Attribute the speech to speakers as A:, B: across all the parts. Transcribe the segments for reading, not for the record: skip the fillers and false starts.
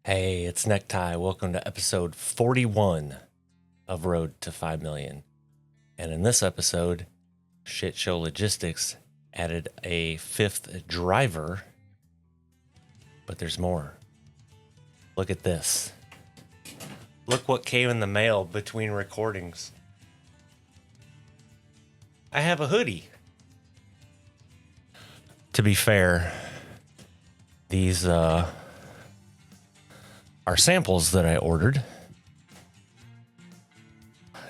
A: Hey, it's Necktie. Welcome to episode 41 of Road to 5 Million. And in this episode, Shit Show Logistics added a fifth driver, but there's more. Look at this. Look what came in the mail between recordings. I have a hoodie. To be fair, these are samples that I ordered.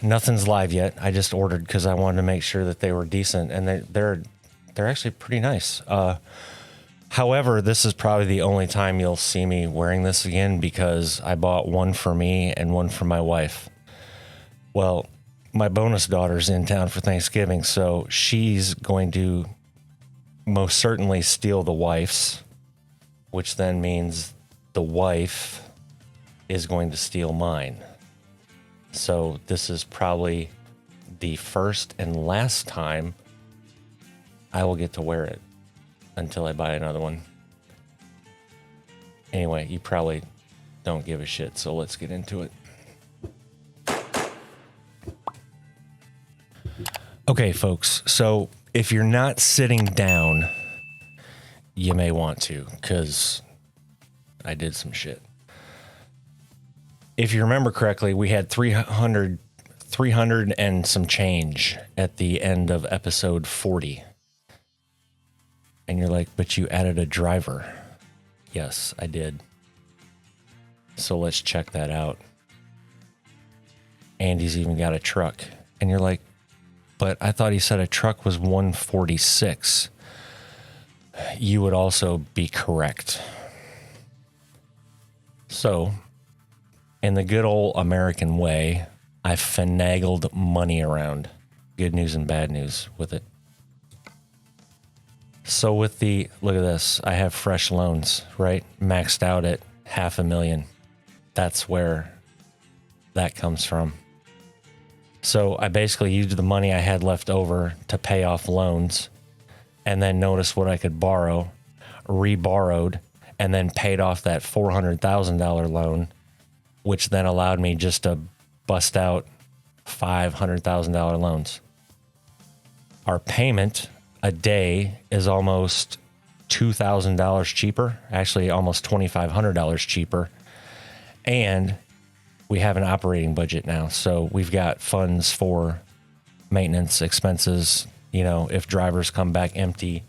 A: Nothing's live yet. I just ordered because I wanted to make sure that they were decent, and they're actually pretty nice. However, this is probably the only time you'll see me wearing this again because I bought one for me and one for my wife. Well, my bonus daughter's in town for Thanksgiving, so she's going to most certainly steal the wife's, which then means the wife is going to steal mine. So this is probably the first and last time I will get to wear it until I buy another one. Anyway, you probably don't give a shit, so let's get into it. Okay, folks, so if you're not sitting down, you may want to, because I did some shit. If you remember correctly, we had 300 and some change at the end of episode 40. And you're like, but you added a driver. Yes, I did. So let's check that out. Andy's even got a truck. And you're like, but I thought he said a truck was 146. You would also be correct. So, in the good old American way, I finagled money around. Good news and bad news with it. So with the, look at this, I have fresh loans, right? Maxed out at $500,000. That's where that comes from. So I basically used the money I had left over to pay off loans and then noticed what I could borrow, re-borrowed, and then paid off that $400,000 loan, which then allowed me just to bust out $500,000 loans. Our payment a day is almost $2,000 cheaper, actually almost $2,500 cheaper. And we have an operating budget now. So we've got funds for maintenance expenses, you know, if drivers come back empty,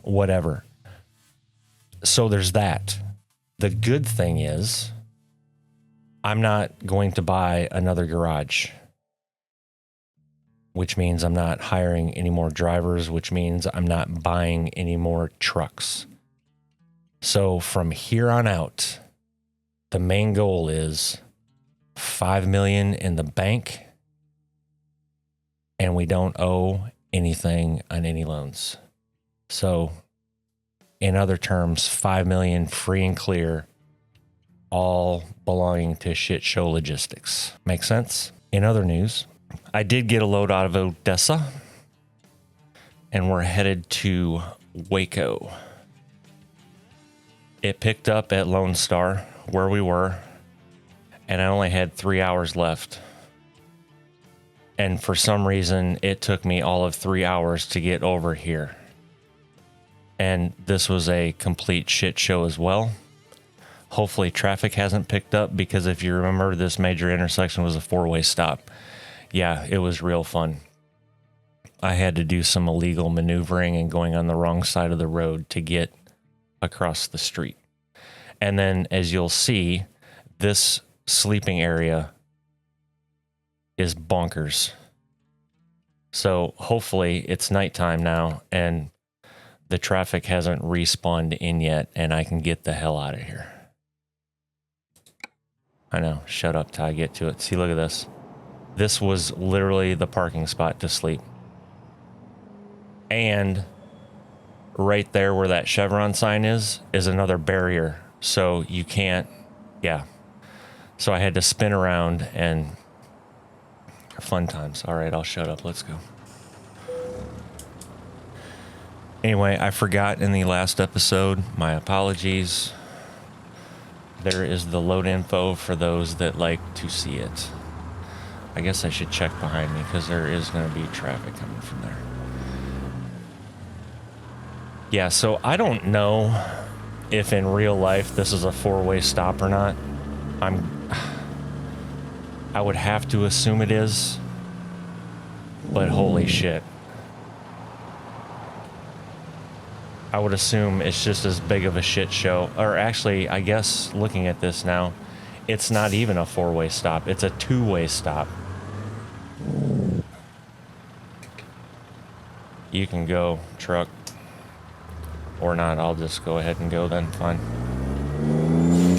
A: whatever. So there's that. The good thing is I'm not going to buy another garage, which means I'm not hiring any more drivers, which means I'm not buying any more trucks. So from here on out, the main goal is $5 million in the bank, and we don't owe anything on any loans. So in other terms, $5 million free and clear, all belonging to Shit Show Logistics. Make sense? In other news, I did get a load out of Odyssey, and we're headed to Waco. It picked up at Lone Star, where we were, and I only had 3 hours left. And for some reason, it took me all of 3 hours to get over here. And this was a complete shit show as well. Hopefully traffic hasn't picked up, because if you remember, this major intersection was a four-way stop. Yeah, it was real fun. I had to do some illegal maneuvering and going on the wrong side of the road to get across the street. And then, as you'll see, this sleeping area is bonkers. So hopefully it's nighttime now and the traffic hasn't respawned in yet and I can get the hell out of here. I know, shut up till I get to it. See, look at this. This was literally the parking spot to sleep. And right there where that Chevron sign is another barrier. So you can't, yeah. So I had to spin around and fun times. All right, I'll shut up. Let's go. Anyway, I forgot in the last episode, my apologies. There is the load info for those that like to see it. I guess I should check behind me because there is going to be traffic coming from there. Yeah, so I don't know if in real life this is a four-way stop or not. I would have to assume it is, but holy shit. I would assume it's just as big of a shit show. Or actually, I guess looking at this now, it's not even a four-way stop. It's a two-way stop. You can go, truck. Or not, I'll just go ahead and go then, fine.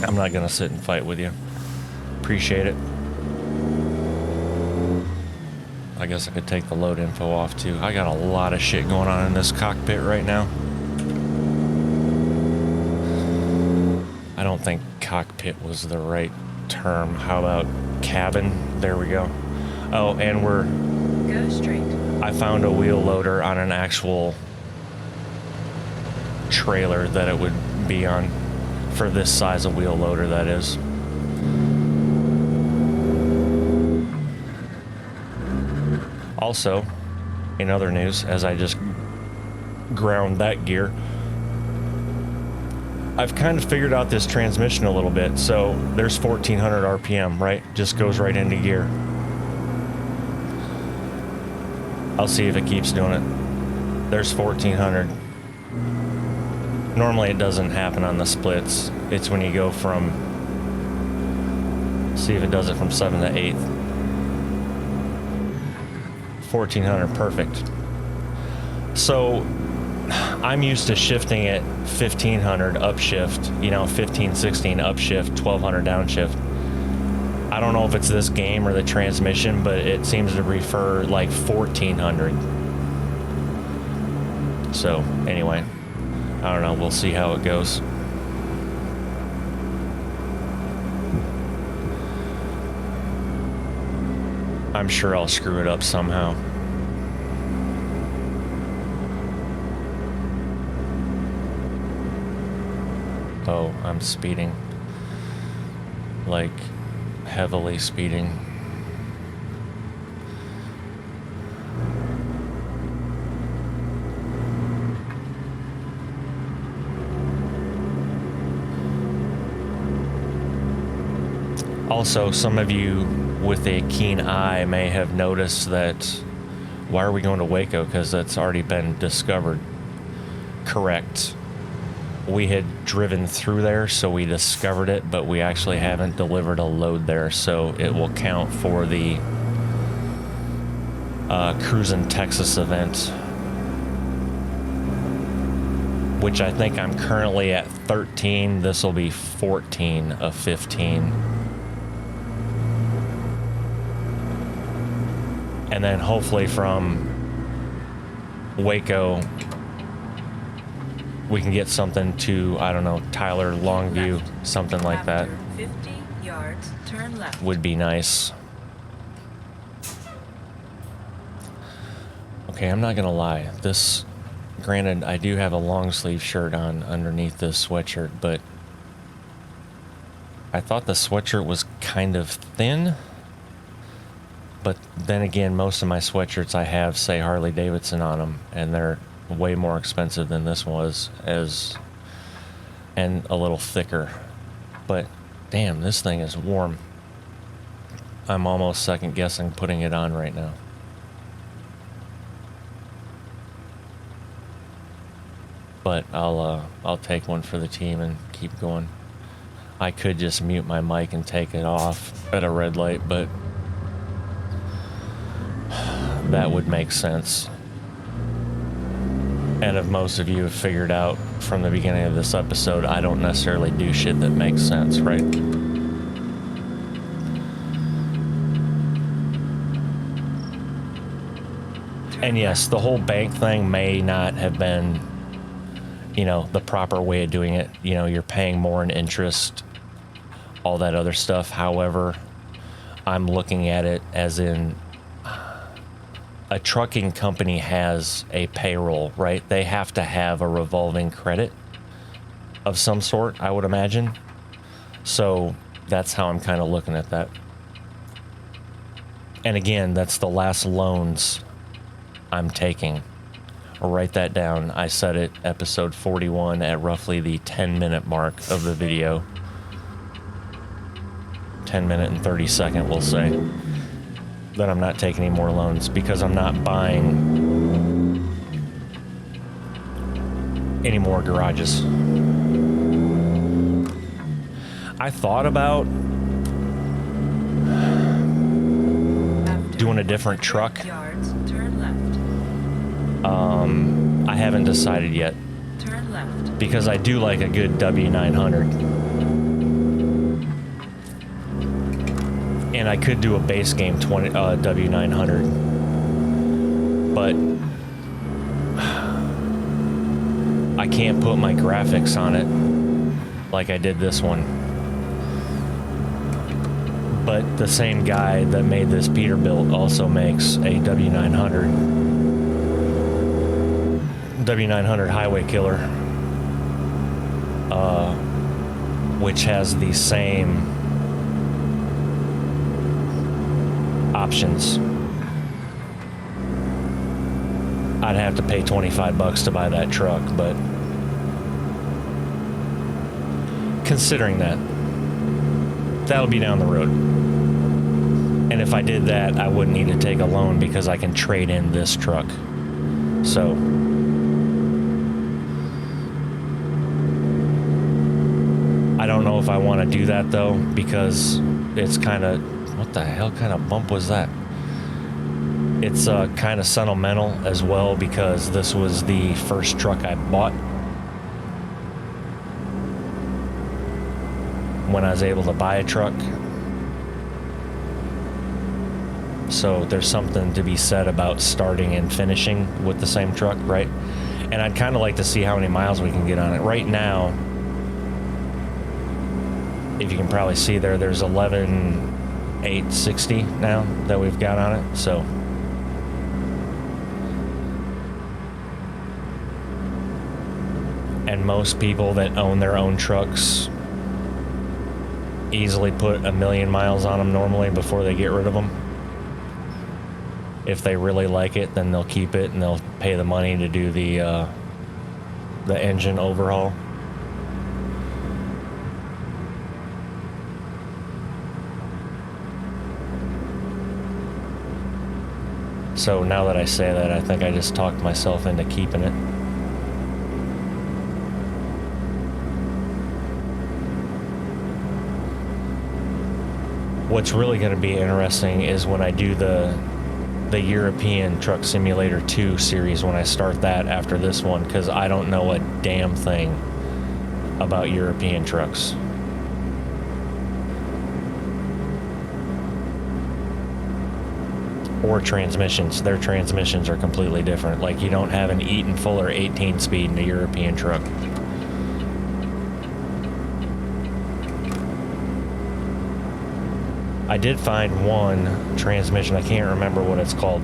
A: I'm not gonna sit and fight with you. Appreciate it. I guess I could take the load info off too. I got a lot of shit going on in this cockpit right now. I don't think cockpit was the right term. How about cabin? There we go. Oh, and
B: Go straight.
A: I found a wheel loader on an actual trailer that it would be on for this size of wheel loader, that is. Also, in other news, as I just ground that gear, I've kind of figured out this transmission a little bit. So there's 1400 RPM, right? Just goes right into gear. I'll see if it keeps doing it. There's 1400. Normally it doesn't happen on the splits. It's when you go from, see if it does it from 7 to 8. 1400, perfect. So I'm used to shifting it 1500 upshift, you know, 15, 16 upshift, 1200 downshift. I don't know if it's this game or the transmission, but it seems to prefer like 1400. So anyway, I don't know, we'll see how it goes. I'm sure I'll screw it up somehow. Oh, I'm speeding. Like, heavily speeding. Also, some of you with a keen eye may have noticed that, why are we going to Waco? Because that's already been discovered. Correct. We had driven through there, so we discovered it, but we actually haven't delivered a load there, so it will count for the Cruisin' Texas event, which I think I'm currently at 13. This will be 14 of 15. And then hopefully from Waco, we can get something to, I don't know, Tyler, Longview, left. Something like that.
B: 50 yards, turn left.
A: Would be nice. Okay, I'm not gonna lie. This, granted, I do have a long sleeve shirt on underneath this sweatshirt, but I thought the sweatshirt was kind of thin. But then again, most of my sweatshirts I have say Harley Davidson on them, and they're way more expensive than this was, and a little thicker. But damn, this thing is warm. I'm almost second guessing putting it on right now. But I'll take one for the team and keep going. I could just mute my mic and take it off at a red light, but that would make sense. And if most of you have figured out from the beginning of this episode, I don't necessarily do shit that makes sense, right? And yes, the whole bank thing may not have been, you know, the proper way of doing it. You know, you're paying more in interest, all that other stuff. However, I'm looking at it as in, a trucking company has a payroll, right? They have to have a revolving credit of some sort, I would imagine. So that's how I'm kind of looking at that. And again, that's the last loans I'm taking. I'll write that down. I set it episode 41 at roughly the 10-minute mark of the video. 10-minute and 30-second, we'll say. That I'm not taking any more loans because I'm not buying any more garages. I thought about doing a different truck.
B: Yards, turn left.
A: I haven't decided yet
B: Turn left.
A: because I do like a good W900. And I could do a base game W900. But I can't put my graphics on it like I did this one. But the same guy that made this Peterbilt also makes a W900 Highway Killer, which has the same options. I'd have to pay $25 to buy that truck, but considering that, that'll be down the road. And if I did that, I wouldn't need to take a loan because I can trade in this truck. So I don't know if I want to do that though, because it's kind of, what the hell kind of bump was that? It's kind of sentimental as well because this was the first truck I bought when I was able to buy a truck. So there's something to be said about starting and finishing with the same truck, right? And I'd kind of like to see how many miles we can get on it. Right now, if you can probably see there, there's 11,860 now that we've got on it. So and most people that own their own trucks easily put 1 million miles on them normally before they get rid of them. If they really like it, then they'll keep it and they'll pay the money to do the engine overhaul. So now that I say that, I think I just talked myself into keeping it. What's really going to be interesting is when I do the European Truck Simulator 2 series, when I start that after this one, because I don't know a damn thing about European trucks. Or transmissions. Their transmissions are completely different. Like, you don't have an Eaton Fuller 18-speed in a European truck. I did find one transmission, I can't remember what it's called.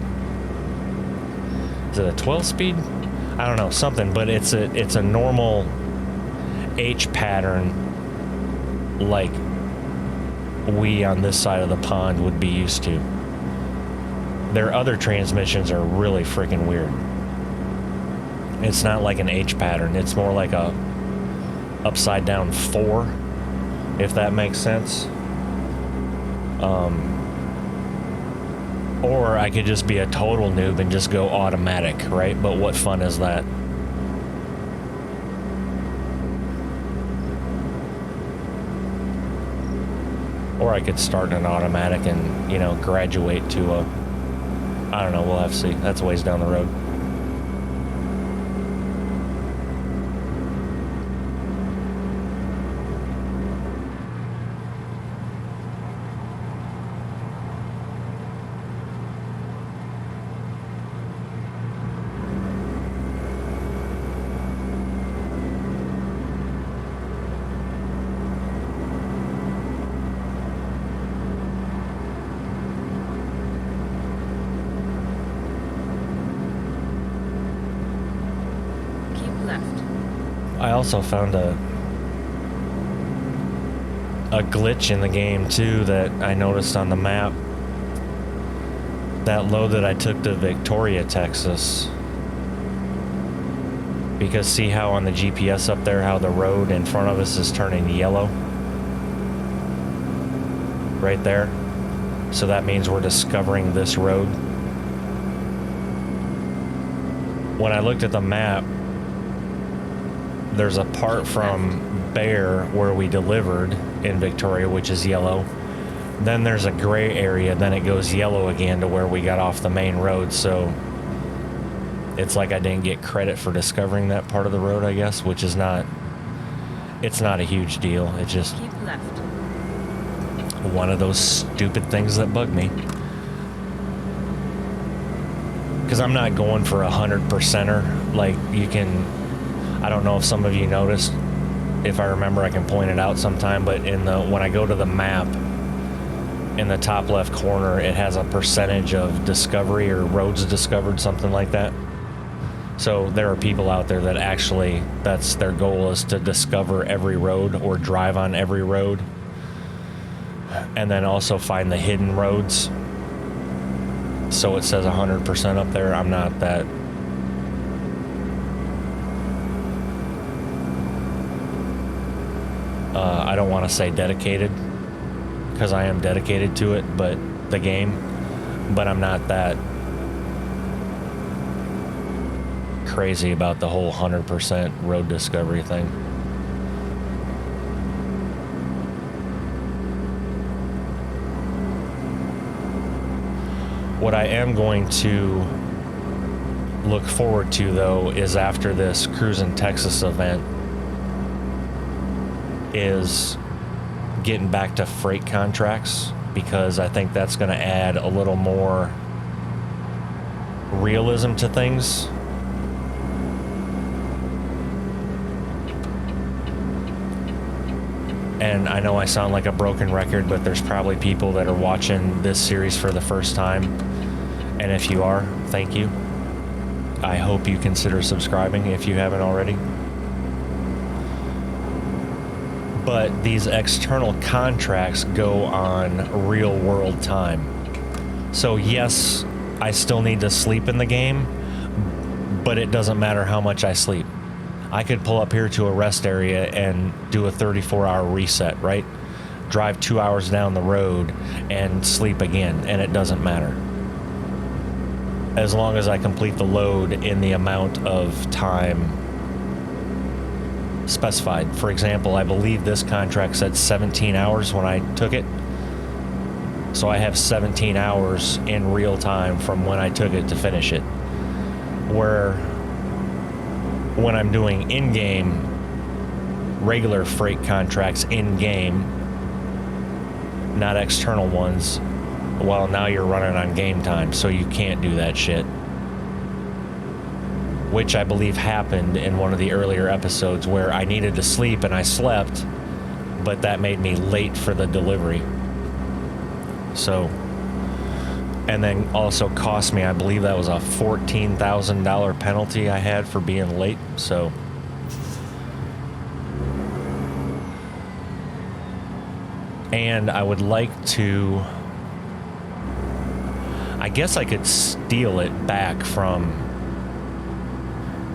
A: Is it a 12-speed? I don't know, something, but it's a normal H pattern like we on this side of the pond would be used to. Their other transmissions are really freaking weird. It's not like an H pattern, it's more like a upside down 4, if that makes sense. Or I could just be a total noob and just go automatic, right? But what fun is that? Or I could start in an automatic and, you know, graduate to a, I don't know, we'll have to see. That's a ways down the road. I also found a glitch in the game too that I noticed on the map. That load that I took to Victoria, Texas. Because see how on the GPS up there, how the road in front of us is turning yellow? Right there. So that means we're discovering this road. When I looked at the map, there's a part from Bear where we delivered in Victoria, which is yellow. Then there's a gray area, then it goes yellow again to where we got off the main road. So it's like I didn't get credit for discovering that part of the road, I guess, which is not, it's not a huge deal. It's just
B: Keep left.
A: one of those stupid things that bug me. Because I'm not going for 100%er. Like, you can, I don't know if some of you noticed. If I remember, I can point it out sometime. But in the, when I go to the map, in the top left corner, it has a percentage of discovery or roads discovered, something like that. So there are people out there that actually, that's their goal, is to discover every road or drive on every road. And then also find the hidden roads. So it says 100% up there. I'm not that. I don't want to say dedicated, because I am dedicated to it, but the game. But I'm not that crazy about the whole 100% road discovery thing. What I am going to look forward to, though, is after this Cruisin' Texas event, is getting back to freight contracts, because I think that's going to add a little more realism to things. And I know I sound like a broken record, but there's probably people that are watching this series for the first time. And if you are, thank you. I hope you consider subscribing if you haven't already. But these external contracts go on real world time. So yes, I still need to sleep in the game, but it doesn't matter how much I sleep. I could pull up here to a rest area and do a 34-hour reset, right? Drive 2 hours down the road and sleep again, and it doesn't matter. As long as I complete the load in the amount of time specified. For example, I believe this contract said 17 hours when I took it. So I have 17 hours in real time from when I took it to finish it. Where when I'm doing in-game regular freight contracts in-game, not external ones, well, now you're running on game time, so you can't do that shit. Which I believe happened in one of the earlier episodes where I needed to sleep and I slept, but that made me late for the delivery. So, and then also cost me, I believe that was a $14,000 penalty I had for being late. So, and I would like to, I guess I could steal it back from,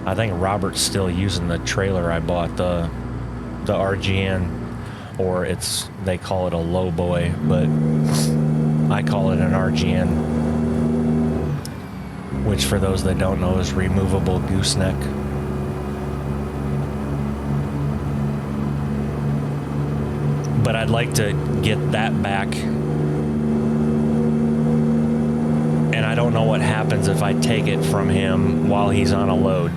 A: I think Robert's still using the trailer I bought, the RGN, or it's, they call it a low boy, but I call it an RGN, which for those that don't know is removable gooseneck. But I'd like to get that back. And I don't know what happens if I take it from him while he's on a load.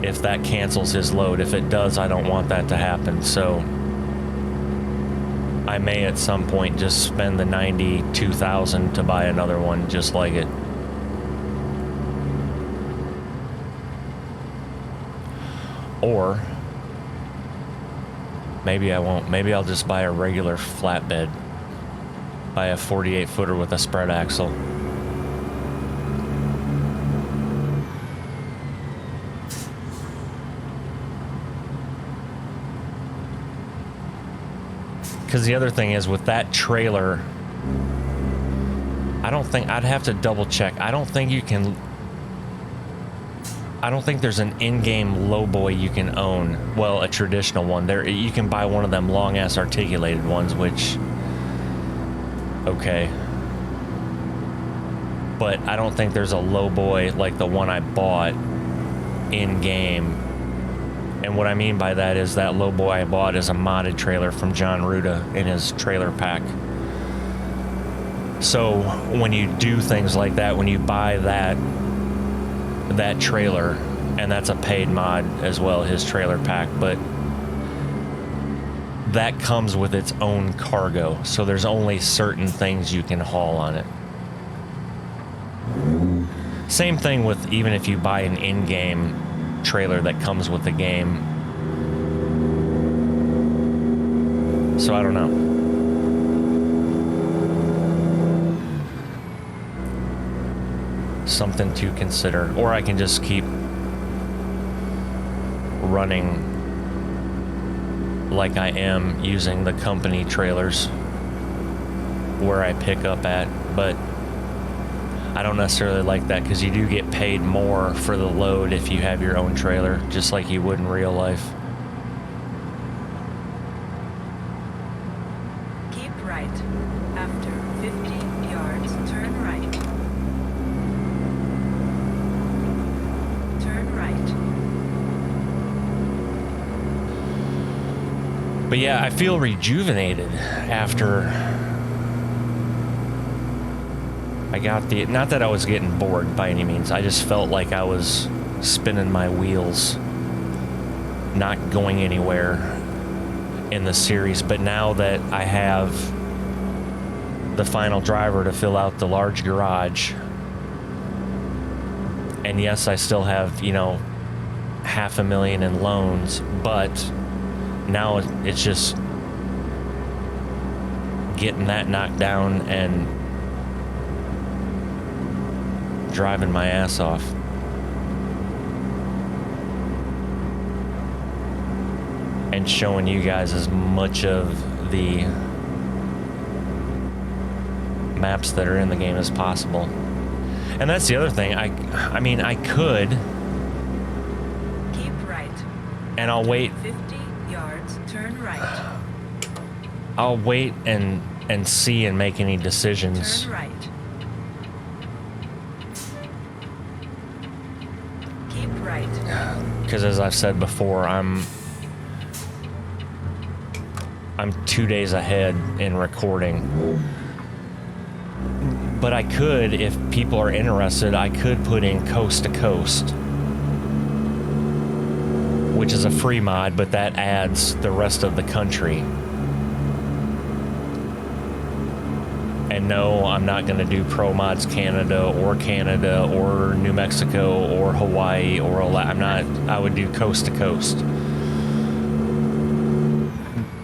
A: If that cancels his load. If it does, I don't want that to happen. So I may at some point just spend the $92,000 to buy another one just like it. Or maybe I won't. Maybe I'll just buy a regular flatbed. Buy a 48-footer with a spread axle. because the other thing is with that trailer, I don't think, I'd have to double check. I don't think you can, I don't think there's an in-game lowboy you can own. Well, a traditional one. There, you can buy one of them long-ass articulated ones, which, okay. But I don't think there's a lowboy like the one I bought in-game. And what I mean by that is that lowboy I bought is a modded trailer from John Ruda in his trailer pack. So when you do things like that, when you buy that trailer, and that's a paid mod as well, his trailer pack, but that comes with its own cargo, so there's only certain things you can haul on it. Same thing with even if you buy an in-game trailer that comes with the game. So I don't know. Something to consider. Or I can just keep running like I am using the company trailers where I pick up at, but I don't necessarily like that because you do get paid more for the load if you have your own trailer, just like you would in real life.
B: Keep right. After 50 yards, turn right. Turn right.
A: But yeah, I feel rejuvenated after I got the, not that I was getting bored by any means, I just felt like I was spinning my wheels, not going anywhere in the series. But now that I have the final driver to fill out the large garage, and yes, I still have, you know, $500,000 in loans, but now it's just getting that knocked down and driving my ass off. And showing you guys as much of the maps that are in the game as possible. And that's the other thing. I mean, I could.
B: Keep right.
A: And I'll wait.
B: 50 yards, turn right.
A: I'll wait and see and make any decisions.
B: Turn right. Keep right.
A: Because as I've said before, I'm 2 days ahead in recording. But I could, if people are interested, I could put in Coast to Coast, which is a free mod, but that adds the rest of the country. And no, I'm not going to do Pro Mods Canada or New Mexico or Hawaii or I would do Coast to Coast.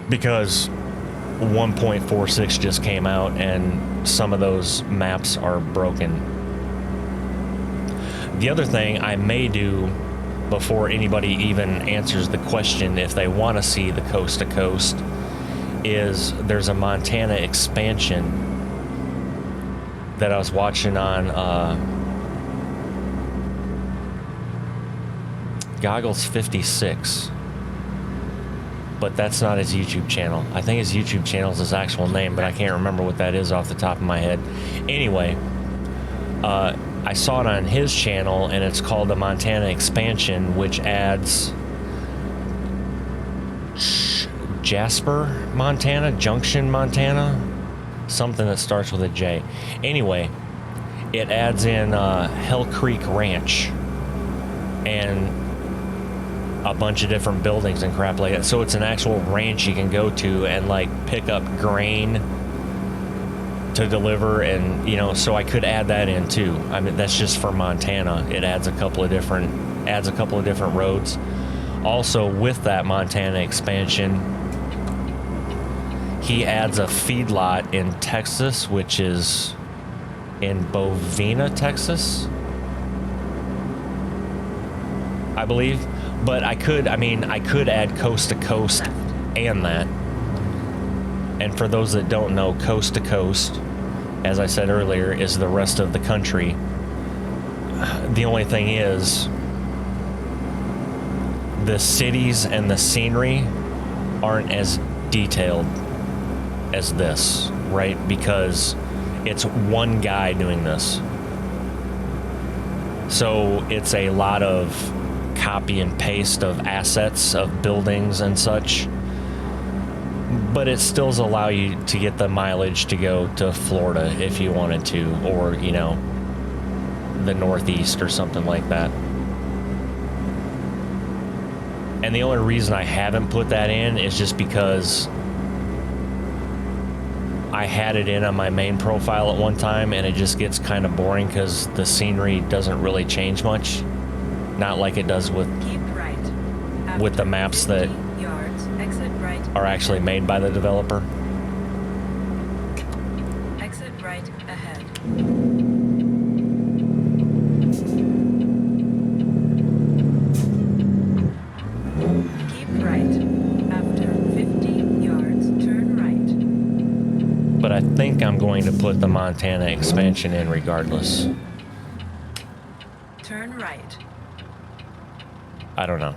A: Because 1.46 just came out and some of those maps are broken. The other thing I may do before anybody even answers the question if they want to see the Coast to Coast is there's a Montana expansion that I was watching on Goggles 56, but that's not his YouTube channel. I think his YouTube channel is his actual name, but I can't remember what that is off the top of my head. Anyway, I saw it on his channel, and it's called the Montana expansion, which adds Jasper, Montana, Junction, Montana, something that starts with a J. Anyway, it adds in Hell Creek Ranch and a bunch of different buildings and crap like that. So it's an actual ranch you can go to and like pick up grain to deliver, and you know, so I could add that in too. I mean, that's just for Montana. It adds a couple of different roads. Also, with that Montana expansion, he adds a feedlot in Texas, which is in Bovina, Texas, I believe. But I could add Coast to Coast and that. And for those that don't know, coast to coast, as I said earlier, is the rest of the country. The only thing is, the cities and the scenery aren't as detailed as this, right? Because it's one guy doing this. So it's a lot of copy and paste of assets of buildings and such. But it still allows you to get the mileage to go to Florida if you wanted to, or, you know, the Northeast or something like that. And the only reason I haven't put that in is just because I had it in on my main profile at one time, and it just gets kind of boring because the scenery doesn't really change much. Not like it does with the maps that are actually made by the developer.
B: Exit right ahead. Keep right. After 50 yards, turn right.
A: But I think I'm going to put the Montana expansion in regardless.
B: Turn right.
A: I don't know.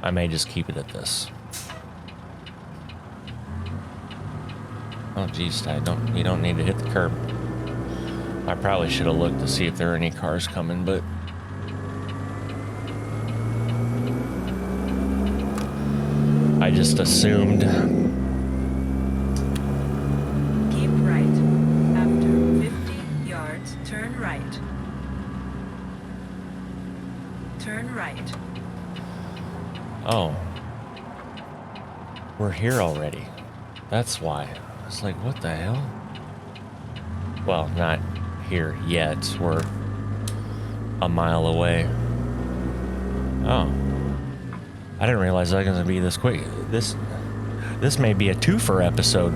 A: I may just keep it at this. Oh geez, you don't need to hit the curb. I probably should have looked to see if there are any cars coming, but I just assumed.
B: Keep right. After 50 yards, turn right. Turn right.
A: Oh. We're here already. That's why. I was like, what the hell? Well, not here yet. We're a mile away. Oh. I didn't realize that was going to be this quick. This may be a twofer episode.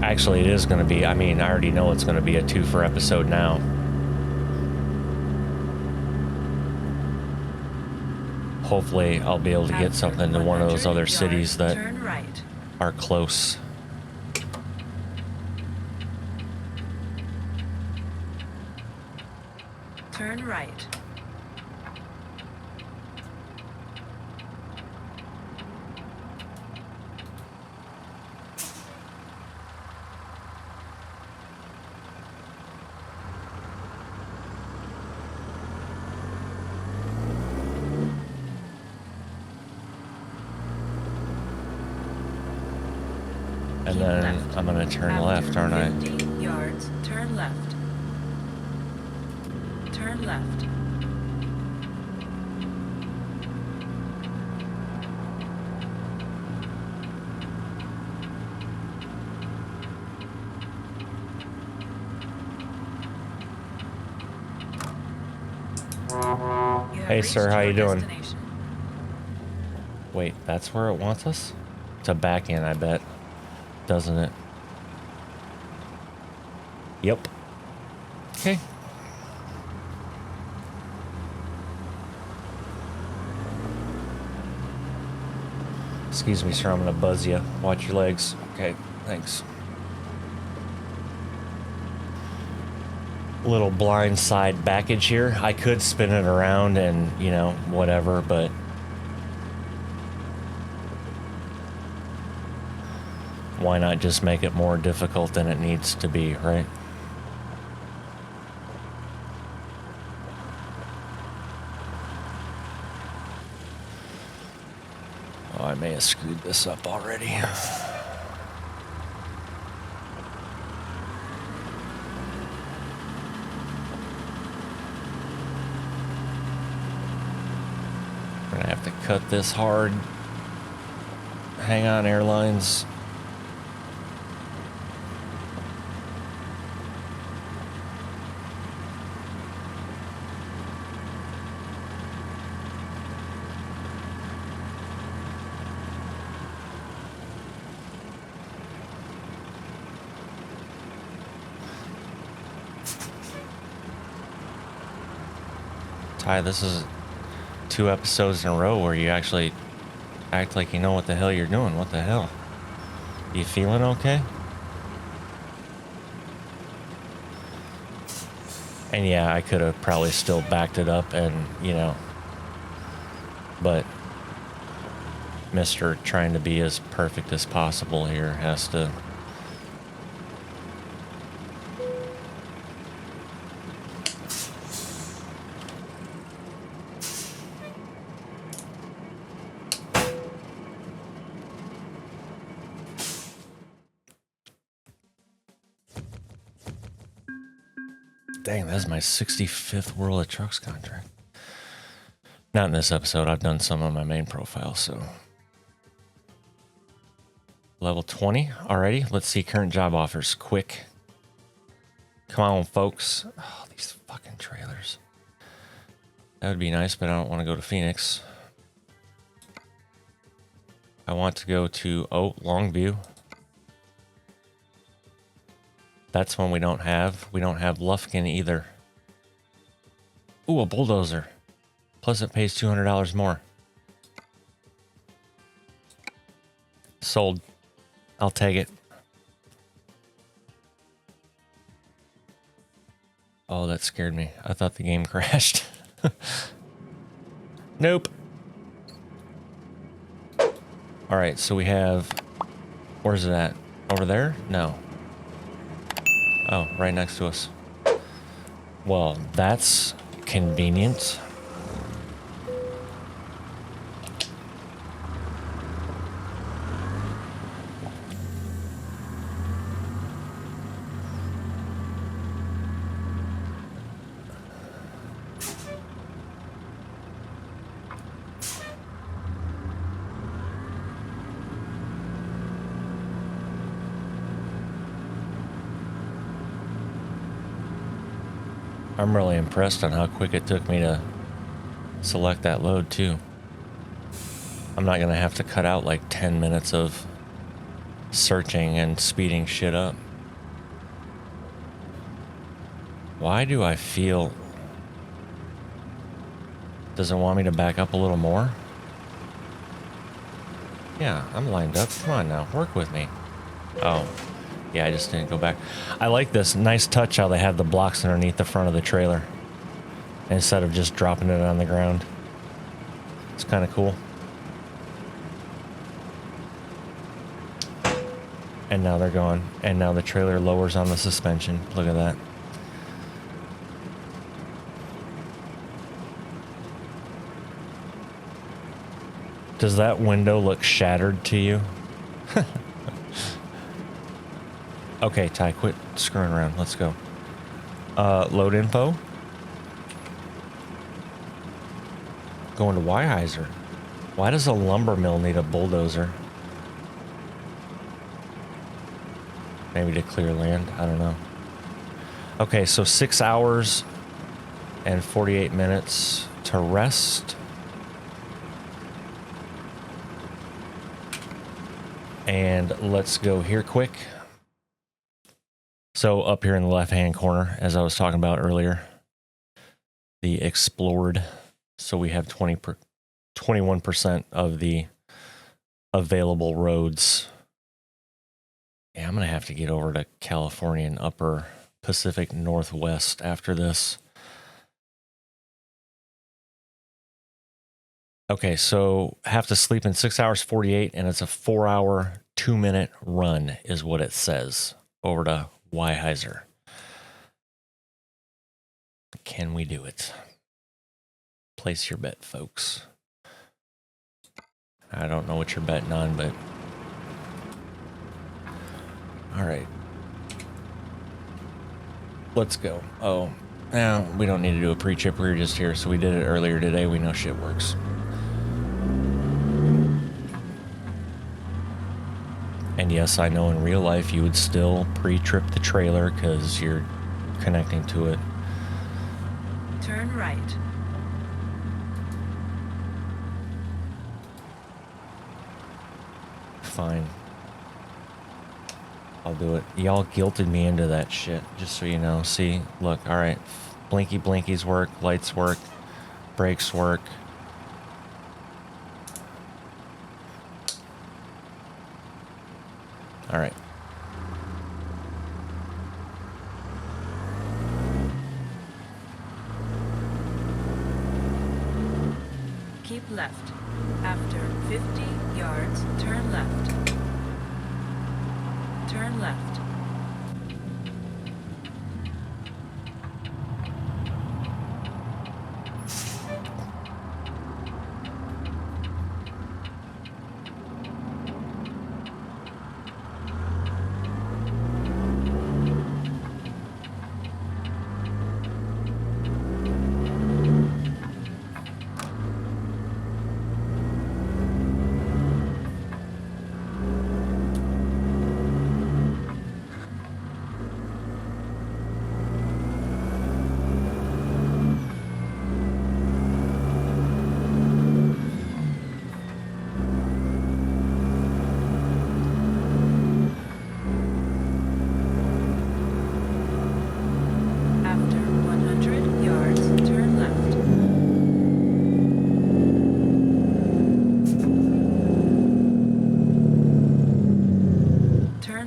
A: Actually, it is going to be. I mean, I already know it's going to be a twofer episode now. Hopefully, I'll be able to get something to one of those other cities that are close.
B: Turn right.
A: And then I'm going to turn left, aren't I?
B: 50 yards, turn left. Turn left.
A: Hey sir, how you doing? Wait, that's where it wants us? To back in, I bet. Doesn't it? Yep. Okay. Excuse me, sir, I'm gonna buzz you. Watch your legs. Okay, thanks. Little blind side backage here. I could spin it around and, you know, whatever, but why not just make it more difficult than it needs to be, right? Oh, I may have screwed this up already. We're gonna have to cut this hard. Hang on, airlines. Ty, this is 2 episodes in a row where you actually act like you know what the hell you're doing. What the hell? You feeling okay? And yeah, I could have probably still backed it up and, you know, but Mr. trying to be as perfect as possible here has to... Dang, that's my 65th World of Trucks contract. Not in this episode. I've done some on my main profile, so. Level 20 already. Let's see current job offers. Quick. Come on, folks. Oh, these fucking trailers. That would be nice, but I don't want to go to Phoenix. I want to go to, Longview. That's one we don't have. We don't have Lufkin either. Ooh, a Bulldozer. Plus it pays $200 more. Sold. I'll take it. Oh, that scared me. I thought the game crashed. Nope. All right, so we have... Where's it at? Over there? No. Oh, right next to us. Well, that's convenient. I'm really impressed on how quick it took me to select that load too. I'm not gonna have to cut out like 10 minutes of searching and speeding shit up. Why do I feel... Does it want me to back up a little more? Yeah, I'm lined up. Come on now, work with me. Oh. Yeah, I just didn't go back. I like this. Nice touch how they have the blocks underneath the front of the trailer instead of just dropping it on the ground. It's kind of cool. And now they're gone. And now the trailer lowers on the suspension. Look at that. Does that window look shattered to you? Okay, Ty, quit screwing around. Let's go. Load info. Going to Weyerhaeuser. Why does a lumber mill need a bulldozer? Maybe to clear land. I don't know. Okay, so 6 hours and 48 minutes to rest. And let's go here quick. So up here in the left-hand corner, as I was talking about earlier, the explored. So we have 21% of the available roads. Yeah, I'm going to have to get over to California and upper Pacific Northwest after this. Okay, so have to sleep in 6 hours 48, and it's a 4-hour, 2-minute run is what it says over to Weyerhaeuser. Can we do it? Place your bet, folks. I don't know what you're betting on, but... Alright. Let's go. Oh, no, we don't need to do a pre-trip. We were just here, so we did it earlier today. We know shit works. And yes, I know in real life you would still pre-trip the trailer because you're connecting to it.
B: Turn right.
A: Fine. I'll do it. Y'all guilted me into that shit, just so you know. See, look, alright. Blinky blinkies work, lights work. Brakes work. All right.
B: Keep left. After 50 yards, turn left. Turn left.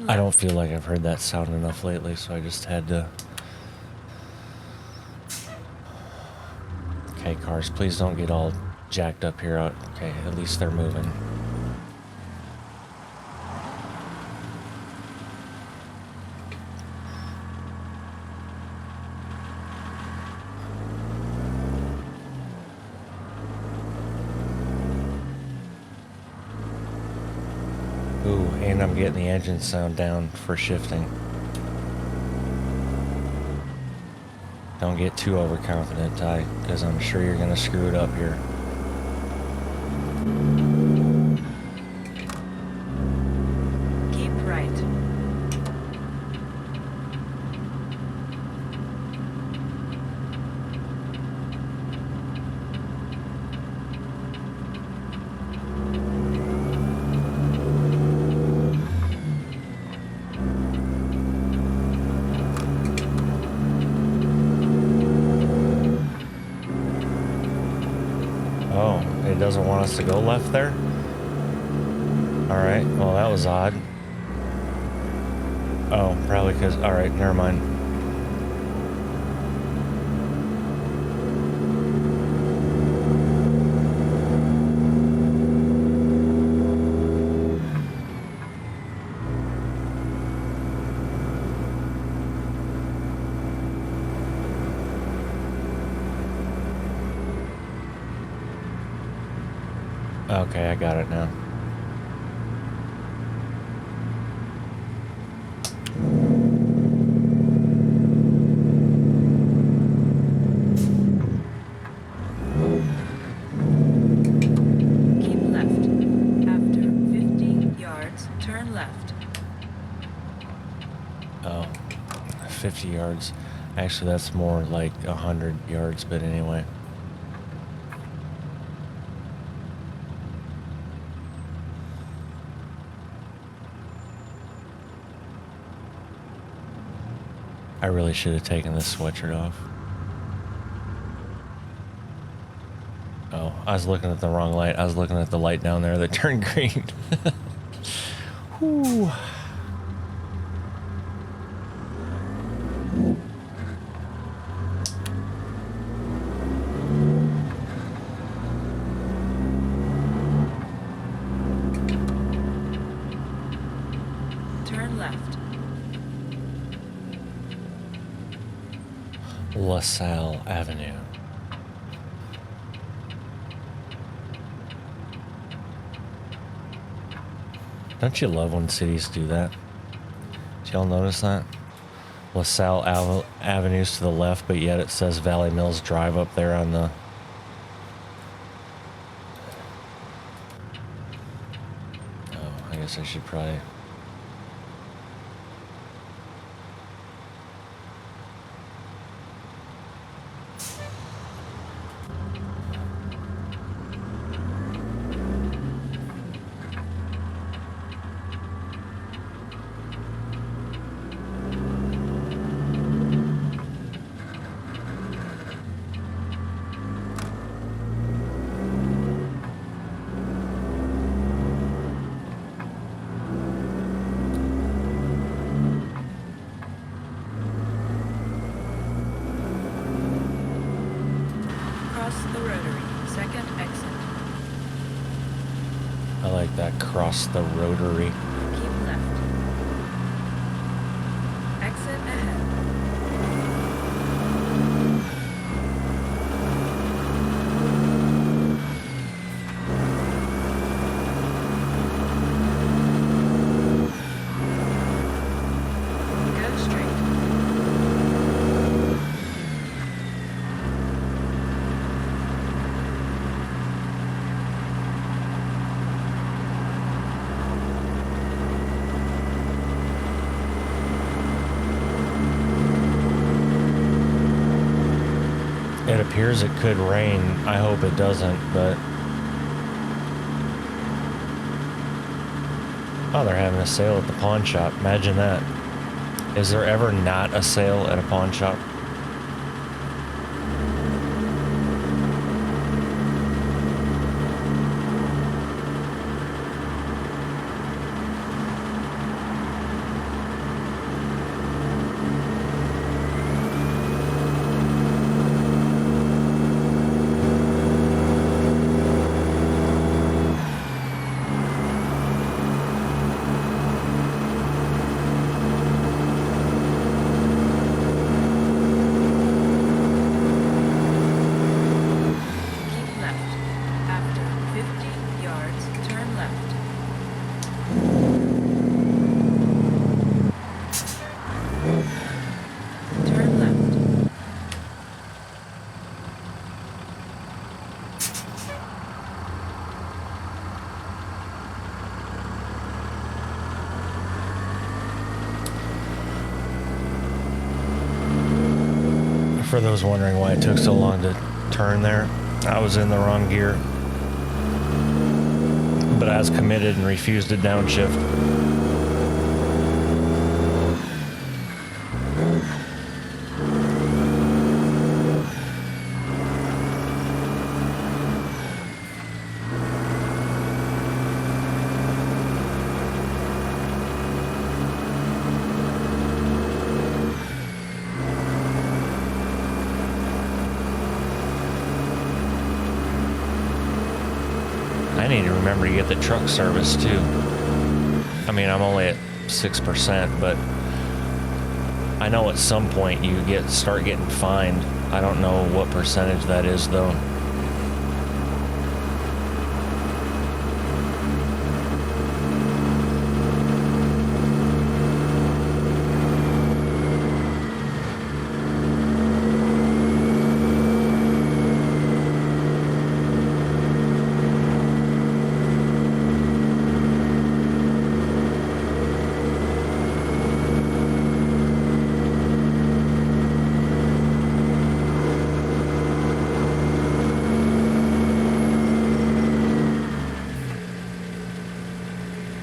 A: I don't feel like I've heard that sound enough lately, so I just had to. Okay, cars, please don't get all jacked up here. Okay, at least they're moving. Ooh, and I'm getting the engine sound down for shifting. Don't get too overconfident, Ty, because I'm sure you're going to screw it up here.
B: Keep right.
A: Doesn't want us to go left there? Alright, well that was odd. Oh, probably because... Alright, never mind. Okay, I got it now.
B: Keep left. After 50 yards, turn left.
A: Oh, 50 yards. Actually, that's more like 100 yards, but anyway. I really should have taken this sweatshirt off. Oh, I was looking at the wrong light. I was looking at the light down there that turned green. Whew.
B: Turn left.
A: LaSalle Avenue. Don't you love when cities do that? Did y'all notice that? LaSalle Avenue's to the left, but yet it says Valley Mills Drive up there on the... Oh, I guess I should probably...
B: Cross the rotary. Second exit.
A: I like that, cross the rotary.
B: Keep left. Exit ahead. Go straight.
A: It appears it could rain. I hope it doesn't, but... Oh, they're having a sale at the pawn shop. Imagine that. Is there ever not a sale at a pawn shop? For those wondering why it took so long to turn there, I was in the wrong gear. But I was committed and refused to downshift. I need to remember to get the truck service too. I mean, I'm only at 6%, but I know at some point you start getting fined. I don't know what percentage that is though.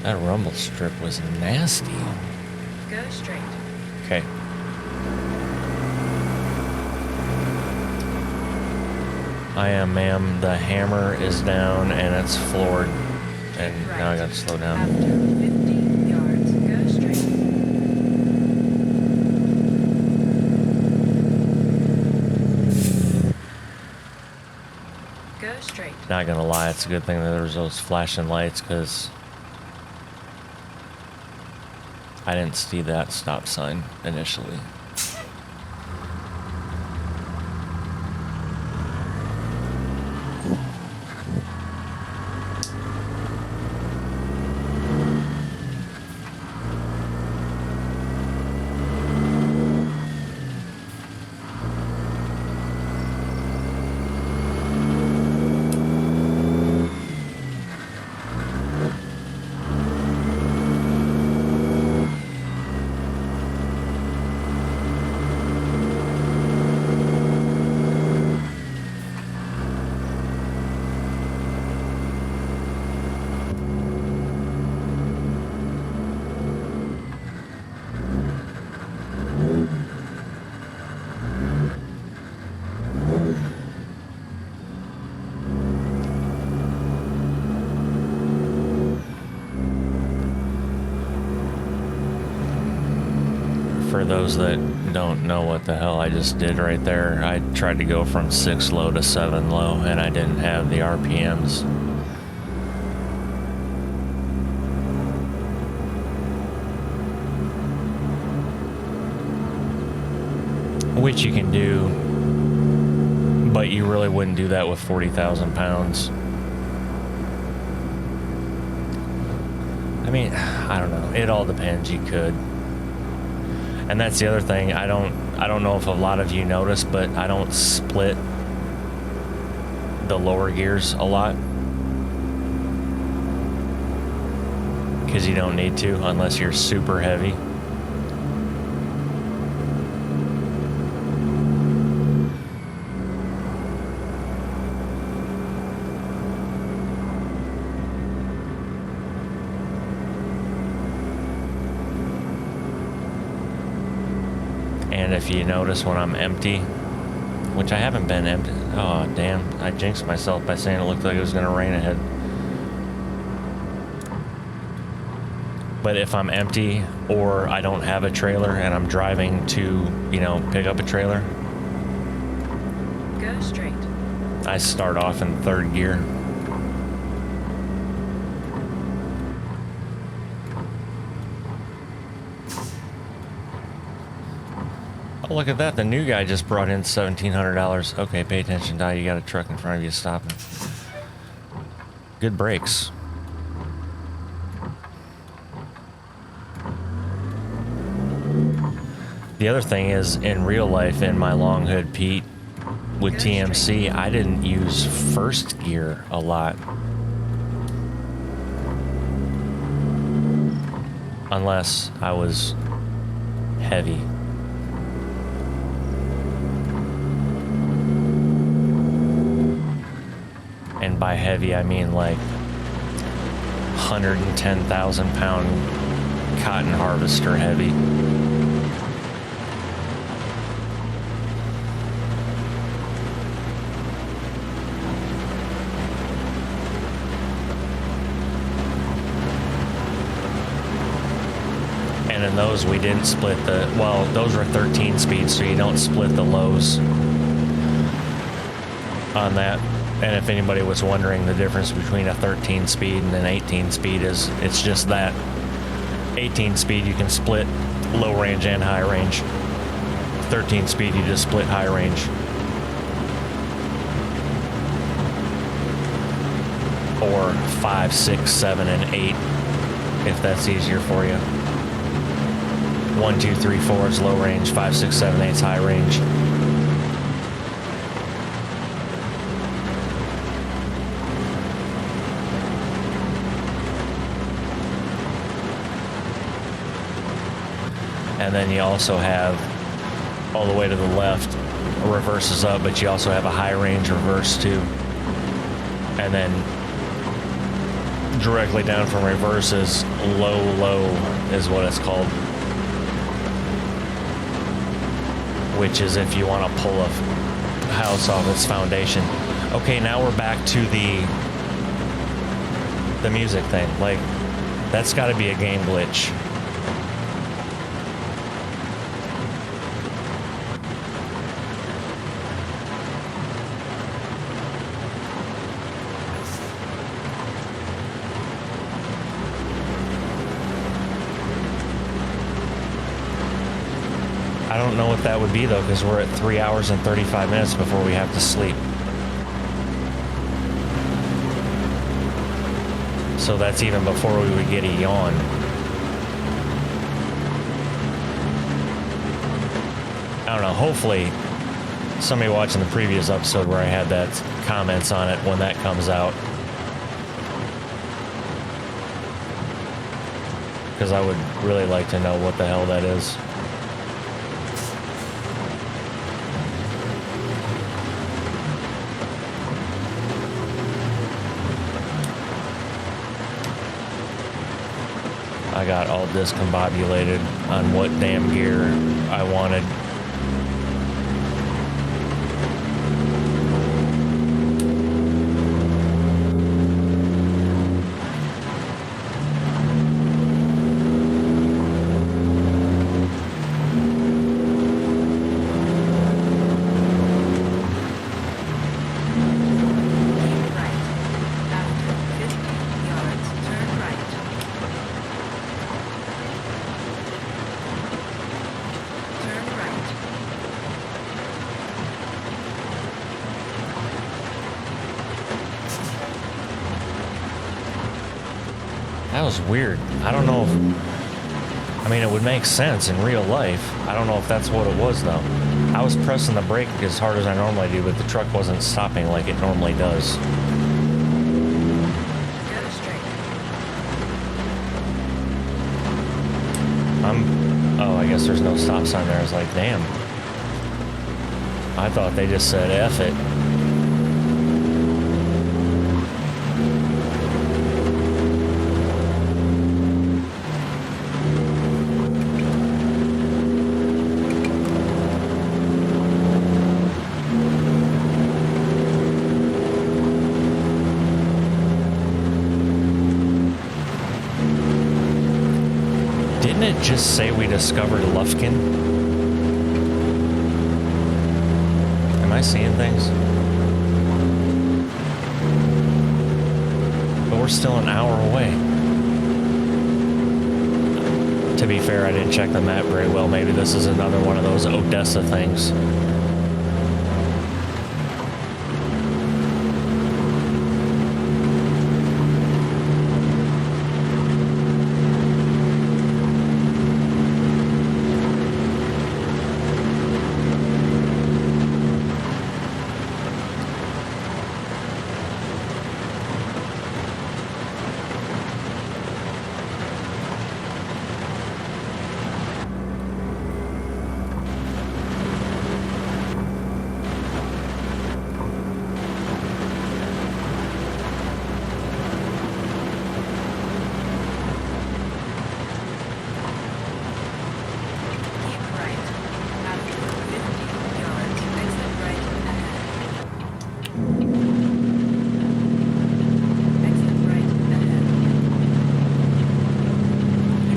A: That rumble strip was nasty.
B: Go straight.
A: Okay. I am, ma'am. The hammer is down and it's floored. And
B: Right.
A: now I gotta slow down.
B: After 50 yards, go straight. Go straight.
A: Not gonna lie, it's a good thing that there was those flashing lights because I didn't see that stop sign initially. for those that don't know what the hell I just did right there, I tried to go from 6 low to 7 low, and I didn't have the RPMs. Which you can do, but you really wouldn't do that with 40,000 pounds. I mean, I don't know. It all depends. You could. And that's the other thing. I don't know if a lot of you notice, but I don't split the lower gears a lot. Because you don't need to unless you're super heavy. And if you notice when I'm empty, which I haven't been empty. Oh, damn. I jinxed myself by saying it looked like it was going to rain ahead. But if I'm empty or I don't have a trailer and I'm driving to, you know, pick up a trailer,
B: Go straight.
A: I start off in 3rd gear. Oh, look at that. The new guy just brought in $1,700. Okay, pay attention, Di. You got a truck in front of you stopping. Good brakes. The other thing is, in real life, in my long hood Pete with TMC, I didn't use 1st gear a lot. Unless I was heavy. And by heavy, I mean like 110,000 pound cotton harvester heavy. And in those, we didn't split the, well, those were 13 speeds, so you don't split the lows on that. And if anybody was wondering, the difference between a 13 speed and an 18 speed is, it's just that 18 speed you can split low range and high range. 13 speed you just split high range. Or 5, 6, 7, and 8 if that's easier for you. 1, 2, 3, 4 is low range, 5, 6, 7, 8 is high range. And then you also have, all the way to the left, a reverse is up, but you also have a high range reverse too. And then directly down from reverse is low is what it's called. Which is if you want to pull a house off its foundation. Okay, now we're back to the music thing. Like, that's got to be a game glitch. I don't know what that would be though, because we're at 3 hours and 35 minutes before we have to sleep. So that's even before we would get a yawn. I don't know, hopefully somebody watching the previous episode where I had that comments on it when that comes out. Because I would really like to know what the hell that is. I got all discombobulated on what damn gear I wanted. That was weird. I don't know if... I mean, it would make sense in real life. I don't know if that's what it was, though. I was pressing the brake as hard as I normally do, but the truck wasn't stopping like it normally does.
B: Go straight.
A: Oh, I guess there's no stop sign there. I was like, damn. I thought they just said F it. Didn't it just say we discovered Lufkin? Am I seeing things? But we're still an hour away. To be fair, I didn't check the map very well. Maybe this is another one of those Odessa things.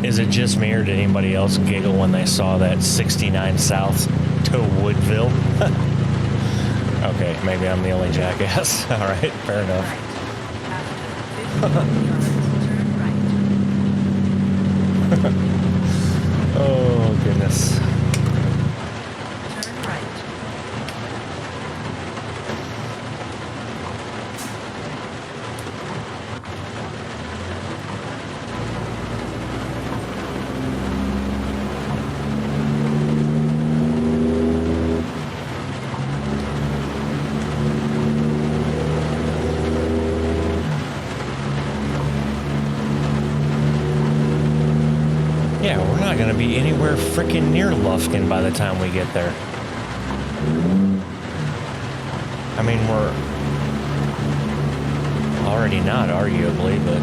A: Is it just me, or did anybody else giggle when they saw that 69 South to Woodville? Okay, maybe I'm the only jackass. All right, fair enough. Oh, goodness.
B: Turn right.
A: Yeah, we're not going to be anywhere freaking near Lufkin by the time we get there. I mean, we're already not, arguably, but...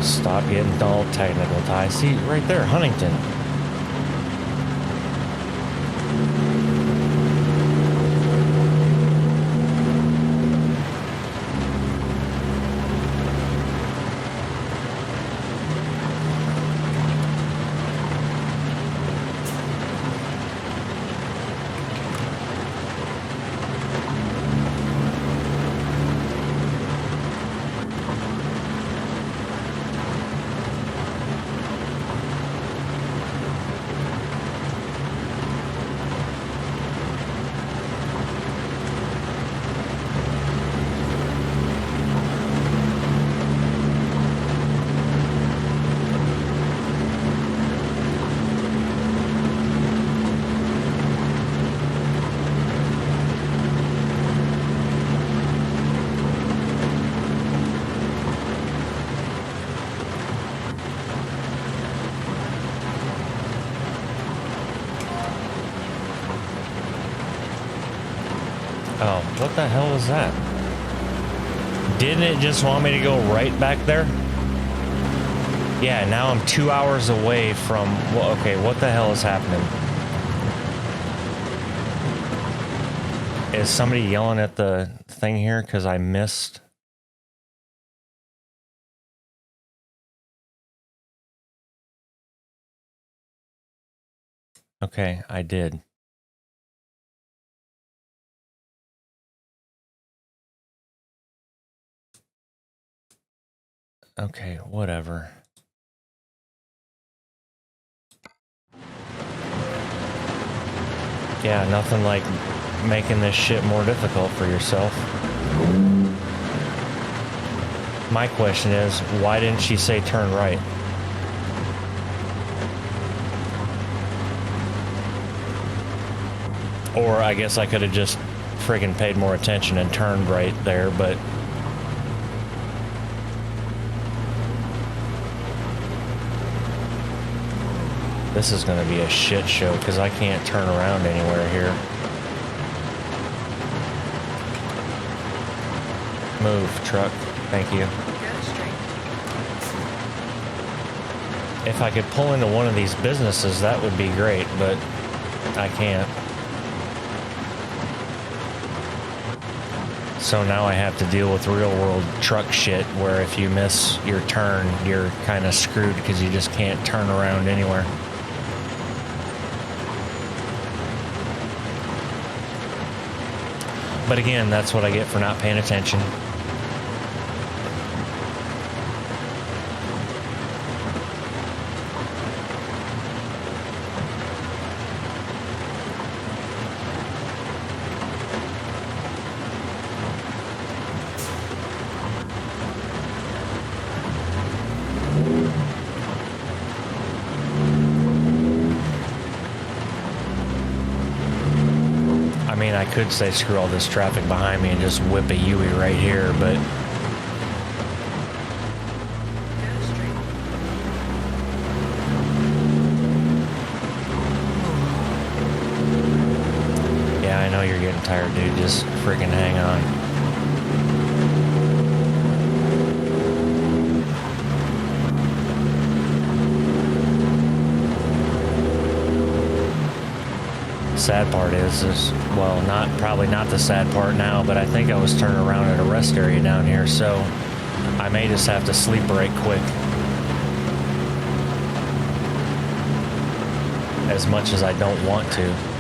A: Stop getting all technical, Ty. See, right there, Huntington. Oh, what the hell was that? Didn't it just want me to go right back there? Yeah, now I'm 2 hours away from... Well, okay, what the hell is happening? Is somebody yelling at the thing here because I missed? Okay, I did. Okay, whatever. Yeah, nothing like making this shit more difficult for yourself. My question is, why didn't she say turn right? Or I guess I could have just friggin' paid more attention and turned right there, but this is gonna be a shit show because I can't turn around anywhere here. Move, truck. Thank you. If I could pull into one of these businesses, that would be great, but I can't. So now I have to deal with real world truck shit where if you miss your turn, you're kind of screwed because you just can't turn around anywhere. But again, that's what I get for not paying attention. I could say screw all this traffic behind me and just whip a Yui right here, but yeah, I know you're getting tired, dude. Just freaking hang on. Sad part is well, probably not the sad part now, but I think I was turning around at a rest area down here, so I may just have to sleep right quick. As much as I don't want to.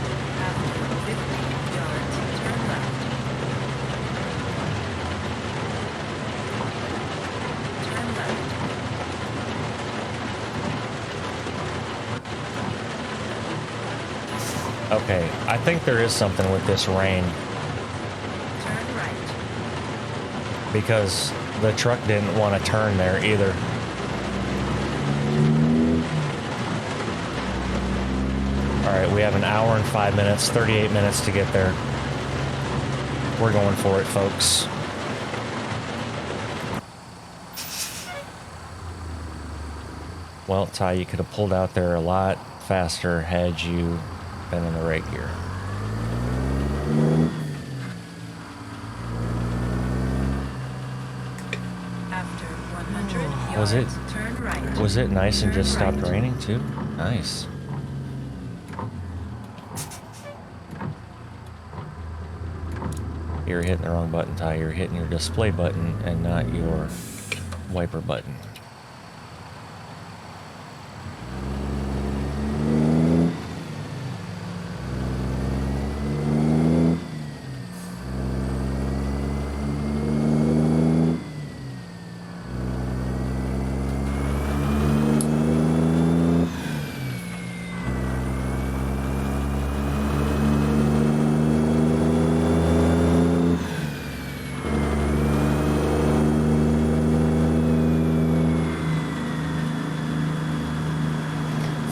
A: Okay, I think there is something with this rain.
B: Turn right.
A: Because the truck didn't want to turn there either. Alright, we have an hour and 5 minutes, 38 minutes to get there. We're going for it, folks. Well, Ty, you could have pulled out there a lot faster had you been in the right gear.
B: After 100 yards,
A: Was it?
B: Turn right.
A: Was it nice and
B: Turn
A: just stopped
B: right.
A: raining too? Nice. You're hitting the wrong button, Ty. You're hitting your display button and not your wiper button.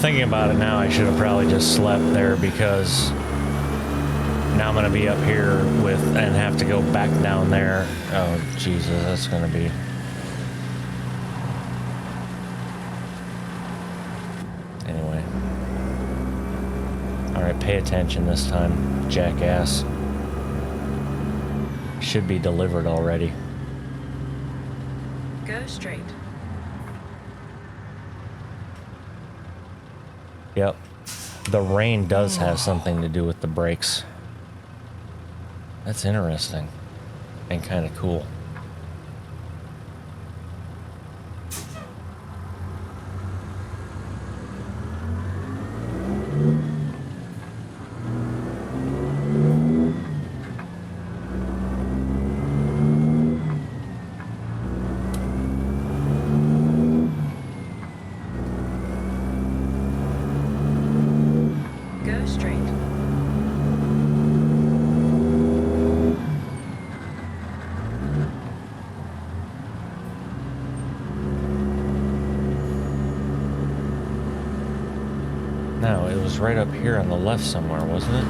A: Thinking about it now, I should have probably just slept there because now I'm going to be up here with and have to go back down there. Oh, Jesus, that's going to be... Anyway. Alright, pay attention this time, jackass. Should be delivered already.
B: Go straight.
A: Yep. The rain does have something to do with the brakes. That's interesting. And kind of cool. No, it was right up here on the left somewhere, wasn't it?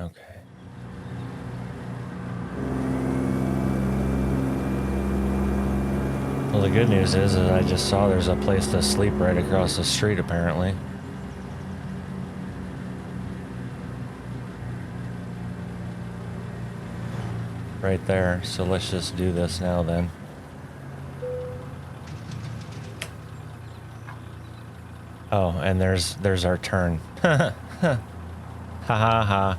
A: Okay. Well, the good news is that I just saw there's a place to sleep right across the street, apparently. Right there. So let's just do this now then. Oh, and there's our turn. Ha ha ha.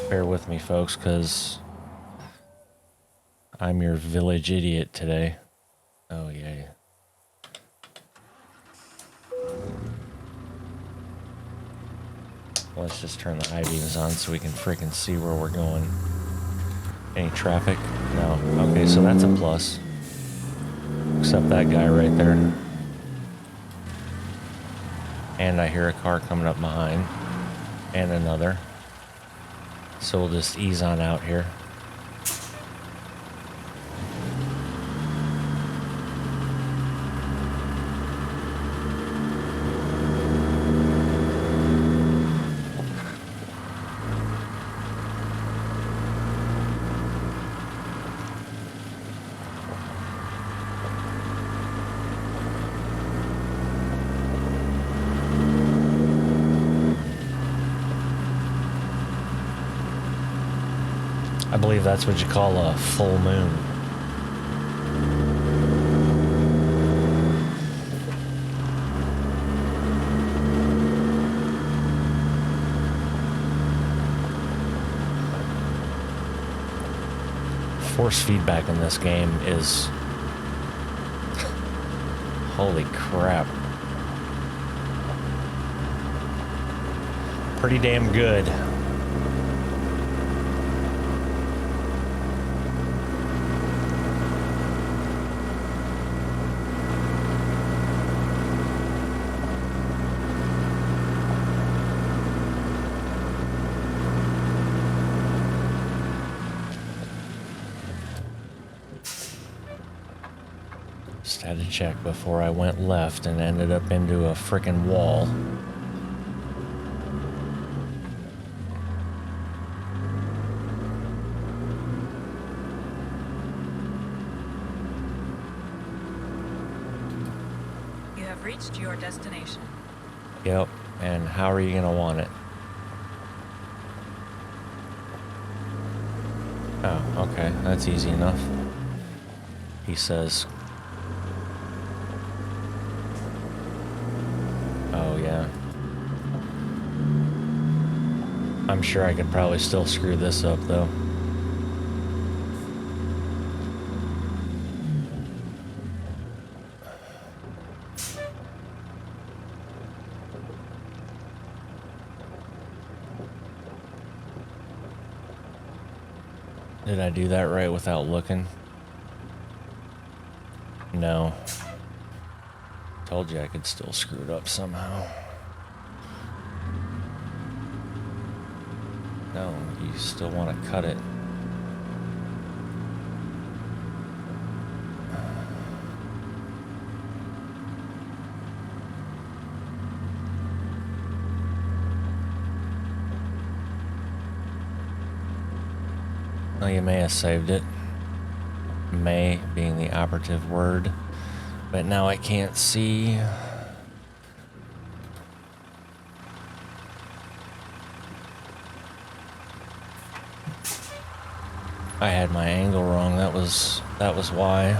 A: Bear with me, folks, because I'm your village idiot today. Oh, yay. Let's just turn the high beams on so we can freaking see where we're going. Any traffic? No. Okay, so that's a plus. Except that guy right there. And I hear a car coming up behind. And another. So we'll just ease on out here. I believe that's what you call a full moon. Force feedback in this game is... holy crap. Pretty damn good. Had to check before I went left and ended up into a frickin' wall.
B: You have reached your destination.
A: Yep, and how are you gonna want it? Oh, okay, that's easy enough. He says... oh, yeah. I'm sure I could probably still screw this up, though. Did I do that right without looking? No. Told you I could still screw it up somehow. No, you still want to cut it. Well, you may have saved it. May being the operative word. But now I can't see. I had my angle wrong. That was why.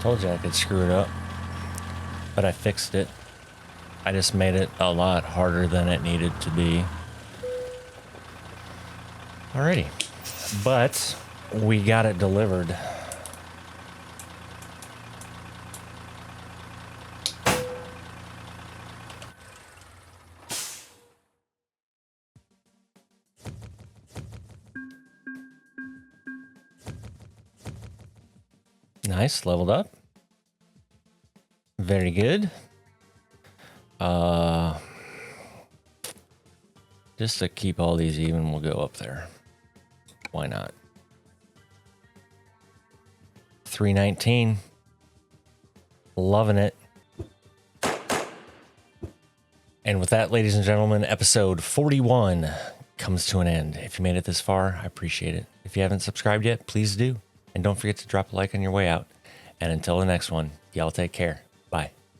A: Told you I could screw it up, but I fixed it. I just made it a lot harder than it needed to be. Alrighty, but we got it delivered. Nice, leveled up. Very good. Just to keep all these even, we'll go up there. Why not? 319. Loving it. And with that, ladies and gentlemen, episode 41 comes to an end. If you made it this far, I appreciate it. If you haven't subscribed yet, please do. And don't forget to drop a like on your way out. And until the next one, y'all take care. Bye.